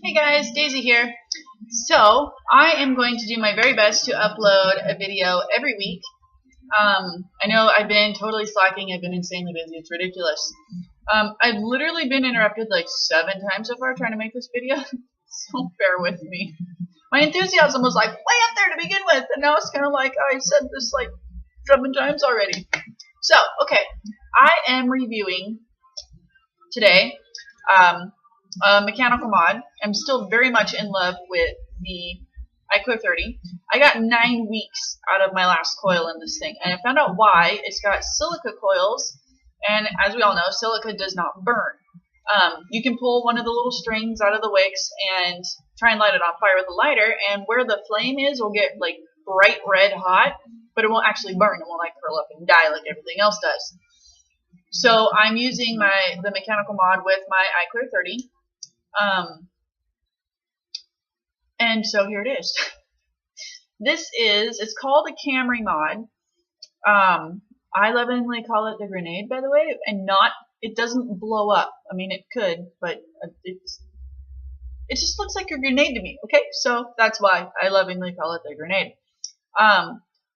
Hey guys, Daisy here. So, I am going to do my very best to upload a video every week. I know I've been totally slacking. I've been insanely busy. It's ridiculous. I've literally been interrupted like 7 times so far trying to make this video. So bear with me. My enthusiasm was like way up there to begin with, and now it's kind of like I said this like 7 times already. So, okay. I am reviewing today a mechanical mod. I'm still very much in love with the iClear 30. I got 9 weeks out of my last coil in this thing, and I found out why. It's got silica coils, and as we all know, silica does not burn. You can pull one of the little strings out of the wicks and try and light it on fire with a lighter, and where the flame is will get like bright red hot, but it won't actually burn. It won't like curl up and die like everything else does. So I'm using the mechanical mod with my iClear 30. And so here it is. It's called a Kamery Mod. I lovingly call it the grenade, by the way, and it doesn't blow up. I mean, it could, but it just looks like a grenade to me, okay? So that's why I lovingly call it the grenade.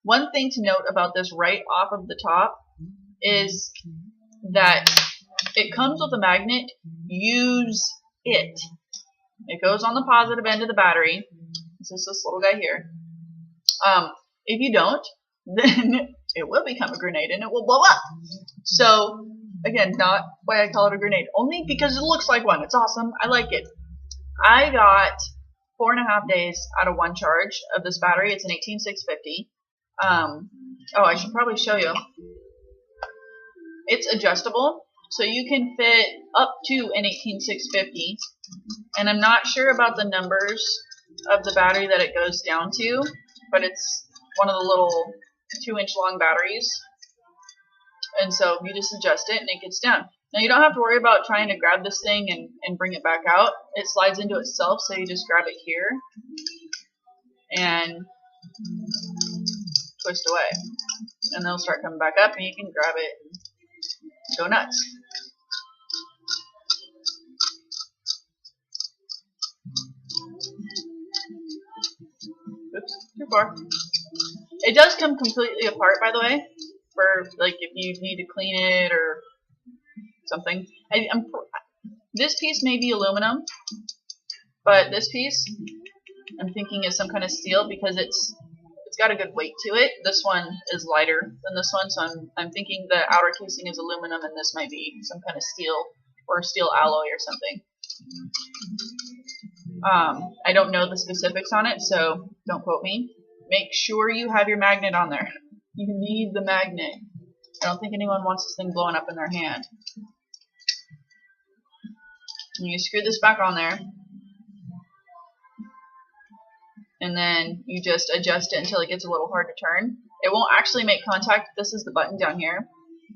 One thing to note about this right off of the top is that it comes with a magnet. Use it. It goes on the positive end of the battery. This is this little guy here. If you don't, then it will become a grenade and it will blow up. So, again, not why I call it a grenade. Only because it looks like one. It's awesome. I like it. I got 4.5 days out of one charge of this battery. It's an 18650. Oh, I should probably show you. It's adjustable, so you can fit up to an 18650. And I'm not sure about the numbers of the battery that it goes down to, but it's one of the little 2-inch long batteries. And so you just adjust it and it gets down. Now you don't have to worry about trying to grab this thing and bring it back out. It slides into itself, so you just grab it here and twist away. And they'll start coming back up and you can grab it and go nuts. Oops, too far. It does come completely apart, by the way, for like if you need to clean it or something. This piece may be aluminum, but this piece I'm thinking is some kind of steel because it's got a good weight to it. This one is lighter than this one, so I'm thinking the outer casing is aluminum and this might be some kind of steel or steel alloy or something. I don't know the specifics on it, so don't quote me. Make sure you have your magnet on there. You need the magnet. I don't think anyone wants this thing blowing up in their hand. And you screw this back on there, and then you just adjust it until it gets a little hard to turn. It won't actually make contact. This is the button down here.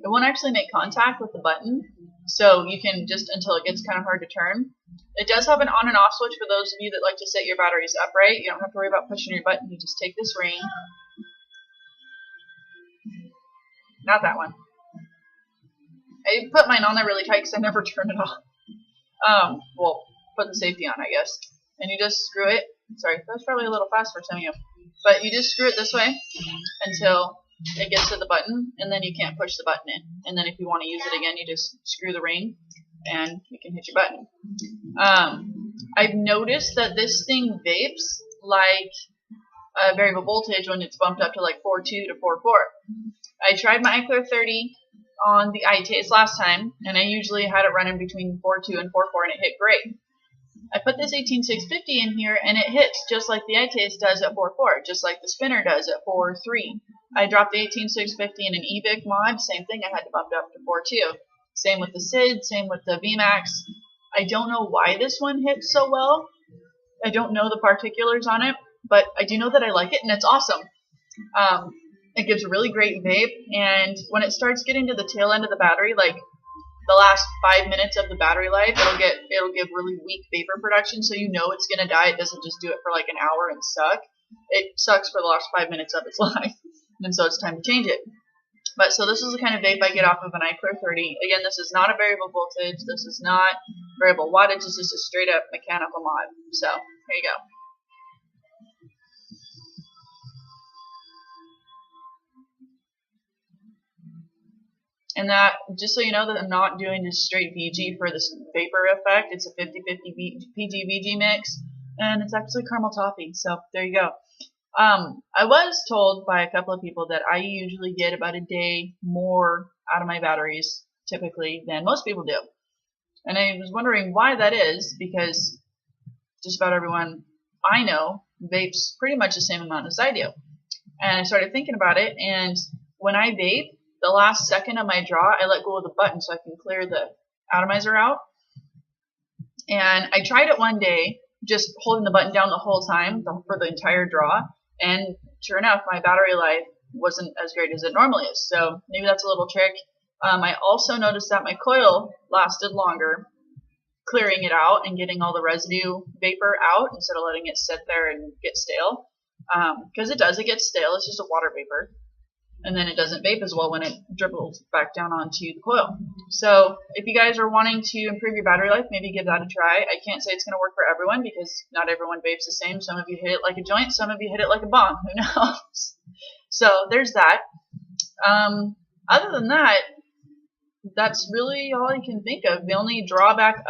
It won't actually make contact with the button, so you can just until it gets kind of hard to turn. It does have an on and off switch for those of you that like to set your batteries upright. You don't have to worry about pushing your button. You just take this ring. Not that one. I put mine on there really tight because I never turn it off. Well, put the safety on, I guess. And you just screw it. Sorry, that was probably a little fast for some of you. But you just screw it this way until it gets to the button, and then you can't push the button in. And then if you want to use it again, you just screw the ring, and you can hit your button. I've noticed that this thing vapes like a variable voltage when it's bumped up to like 4.2 to 4.4. I tried my iClear 30 on the iTaste last time, and I usually had it running between 4.2 and 4.4, and it hit great. I put this 18650 in here, and it hits just like the iTaste does at 4.4, just like the spinner does at 4.3. I dropped the 18650 in an eVic mod, same thing, I had to bump it up to 4.2. Same with the SID, same with the VMAX. I don't know why this one hits so well. I don't know the particulars on it, but I do know that I like it, and it's awesome. It gives a really great vape, and when it starts getting to the tail end of the battery, like the last 5 minutes of the battery life, it'll give really weak vapor production, so you know it's gonna die. It doesn't just do it for like an hour and suck. It sucks for the last 5 minutes of its life, and so it's time to change it. But so this is the kind of vape I get off of an iClear 30. Again, this is not a variable voltage. This is not variable wattage. This is a straight up mechanical mod. So here you go. And that, just so you know, that I'm not doing just straight VG for this vapor effect. It's a 50-50 PG-VG mix, and it's actually caramel toffee. So there you go. I was told by a couple of people that I usually get about a day more out of my batteries, typically, than most people do. And I was wondering why that is, because just about everyone I know vapes pretty much the same amount as I do. And I started thinking about it, and when I vape, the last second of my draw, I let go of the button so I can clear the atomizer out. And I tried it one day, just holding the button down the whole time for the entire draw. And sure enough, my battery life wasn't as great as it normally is. So maybe that's a little trick. I also noticed that my coil lasted longer, clearing it out and getting all the residue vapor out instead of letting it sit there and get stale. Because it gets stale. It's just a water vapor. And then it doesn't vape as well when it dribbles back down onto the coil. So if you guys are wanting to improve your battery life, maybe give that a try. I can't say it's going to work for everyone because not everyone vapes the same. Some of you hit it like a joint, some of you hit it like a bong. Who knows? So there's that. Other than that, that's really all I can think of. The only drawback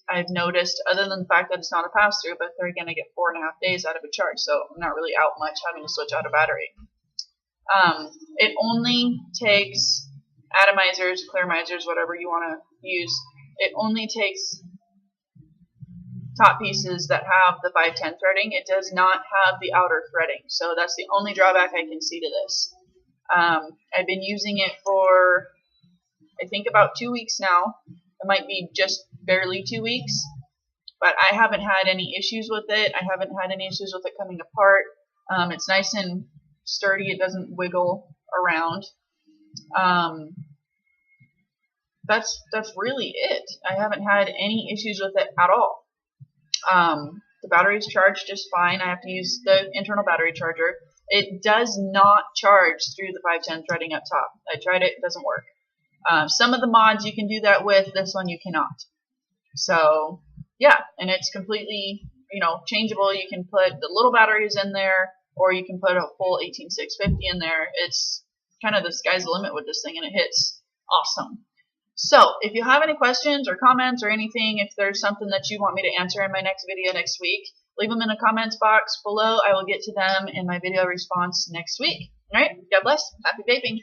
I've noticed, other than the fact that it's not a pass-through, but they're going to get 4.5 days out of a charge, so I'm not really out much having to switch out a battery. It only takes atomizers, clearimizers, whatever you want to use. It only takes top pieces that have the 510 threading. It does not have the outer threading, so that's the only drawback I can see to this. I've been using it for, I think, about 2 weeks now. It might be just barely 2 weeks, but I haven't had any issues with it. I haven't had any issues with it coming apart. It's nice and sturdy. It doesn't wiggle around. That's really it. I haven't had any issues with it at all. The battery's charged just fine. I have to use the internal battery charger. It does not charge through the 510 threading up top. I tried it. It doesn't work. Some of the mods you can do that with. This one you cannot. So yeah, and it's completely, changeable. You can put the little batteries in there, or you can put a full 18650 in there. It's kind of the sky's the limit with this thing, and it hits awesome. So if you have any questions or comments or anything, if there's something that you want me to answer in my next video next week, leave them in the comments box below. I will get to them in my video response next week. All right, God bless. Happy vaping.